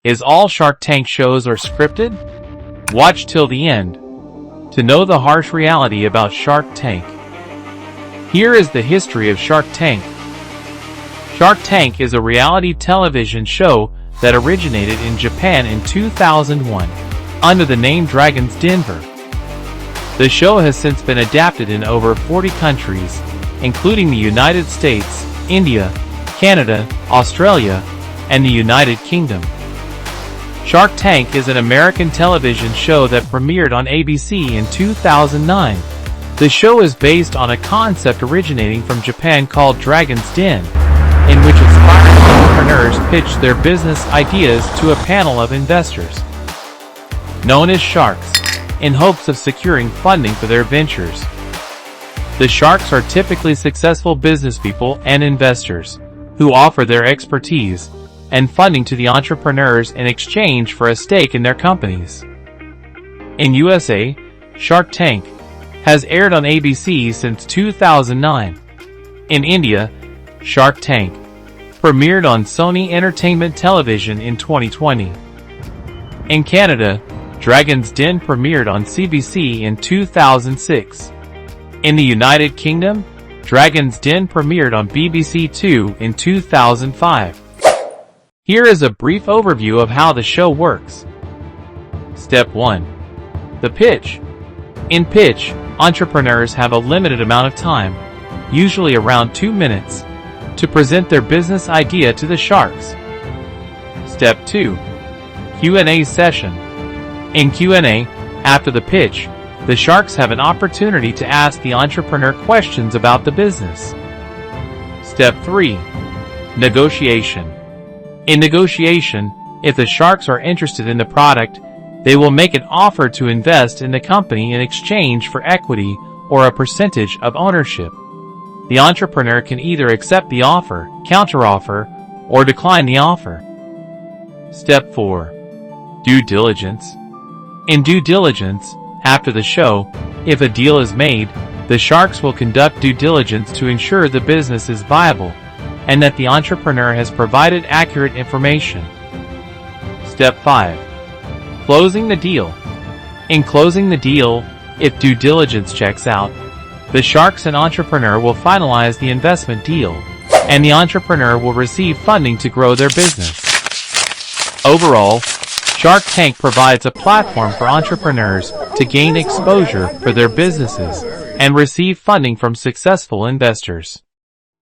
Is all Shark Tank shows are scripted? Watch till the end to know the harsh reality about Shark Tank. Here is the history of Shark Tank. Shark Tank is a reality television show that originated in Japan in 2001 under the name Dragon's Denver. The show has since been adapted in over 40 countries, including the United States, India, Canada, Australia, and the United Kingdom. Shark Tank is an American television show that premiered on ABC in 2009. The show is based on a concept originating from Japan called Dragon's Den, in which aspiring entrepreneurs pitch their business ideas to a panel of investors, known as sharks, in hopes of securing funding for their ventures. The sharks are typically successful businesspeople and investors who offer their expertise and funding to the entrepreneurs in exchange for a stake in their companies. In USA, Shark Tank has aired on ABC since 2009. In India, Shark Tank premiered on Sony Entertainment Television in 2020. In Canada, Dragon's Den premiered on CBC in 2006. In the United Kingdom, Dragon's Den premiered on BBC Two in 2005. Here is a brief overview of how the show works. Step 1. The pitch. In pitch, entrepreneurs have a limited amount of time, usually around 2 minutes, to present their business idea to the sharks. Step 2. Q&A session. In Q&A, after the pitch, the sharks have an opportunity to ask the entrepreneur questions about the business. Step 3. Negotiation. In negotiation, if the sharks are interested in the product, they will make an offer to invest in the company in exchange for equity or a percentage of ownership. The entrepreneur can either accept the offer, counteroffer, or decline the offer. Step 4. Due diligence. In due diligence, after the show, if a deal is made, the sharks will conduct due diligence to ensure the business is viable and that the entrepreneur has provided accurate information. Step 5. Closing the deal. In closing the deal, if due diligence checks out, the sharks and entrepreneur will finalize the investment deal, and the entrepreneur will receive funding to grow their business. Overall, Shark Tank provides a platform for entrepreneurs to gain exposure for their businesses and receive funding from successful investors.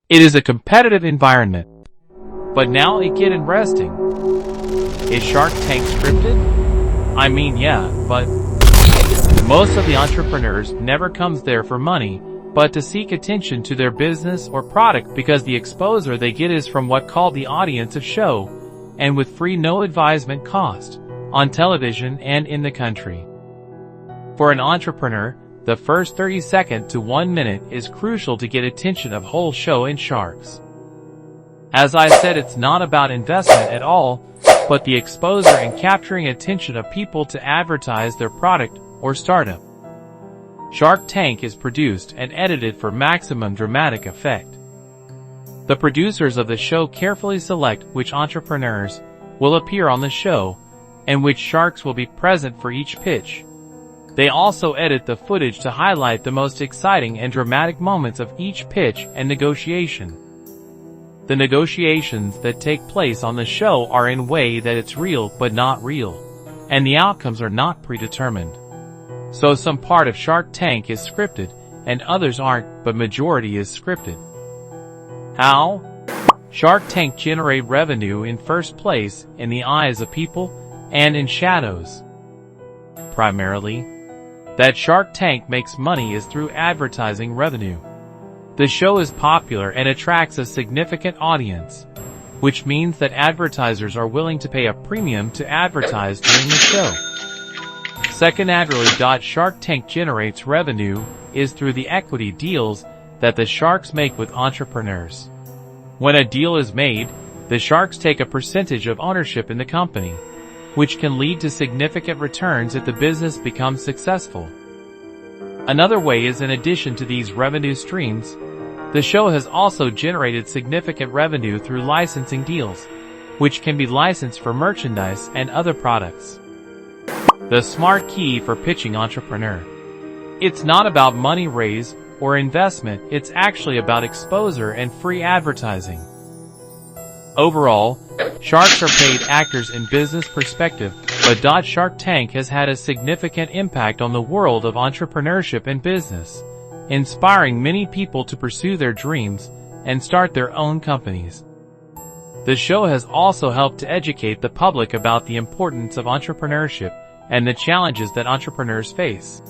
It is a competitive environment. But now it gets interesting. Is Shark Tank scripted? I mean, yeah, but most of the entrepreneurs never comes there for money, but to seek attention to their business or product because the exposure they get is from what called the audience of show, and with free no advisement cost, on television and in the country. For an entrepreneur, the first 30 seconds to 1 minute is crucial to get attention of whole show in sharks. As I said, it's not about investment at all, but the exposure and capturing attention of people to advertise their product or startup. Shark Tank is produced and edited for maximum dramatic effect. The producers of the show carefully select which entrepreneurs will appear on the show and which sharks will be present for each pitch. They also edit the footage to highlight the most exciting and dramatic moments of each pitch and negotiation. The negotiations that take place on the show are in a way that it's real but not real, and the outcomes are not predetermined. So some part of Shark Tank is scripted, and others aren't, but majority is scripted. How? Shark Tank generate revenue in first place in the eyes of people and in shadows. Primarily, that Shark Tank makes money is through advertising revenue. The show is popular and attracts a significant audience, which means that advertisers are willing to pay a premium to advertise during the show. Secondarily, Shark Tank generates revenue is through the equity deals that the sharks make with entrepreneurs. When a deal is made, the sharks take a percentage of ownership in the company, which can lead to significant returns if the business becomes successful. Another way is, in addition to these revenue streams, the show has also generated significant revenue through licensing deals, which can be licensed for merchandise and other products. The smart key for pitching entrepreneur. It's not about money raise or investment, it's actually about exposure and free advertising. Overall, sharks are paid actors in business perspective, but Shark Tank has had a significant impact on the world of entrepreneurship and business, inspiring many people to pursue their dreams and start their own companies. The show has also helped to educate the public about the importance of entrepreneurship and the challenges that entrepreneurs face.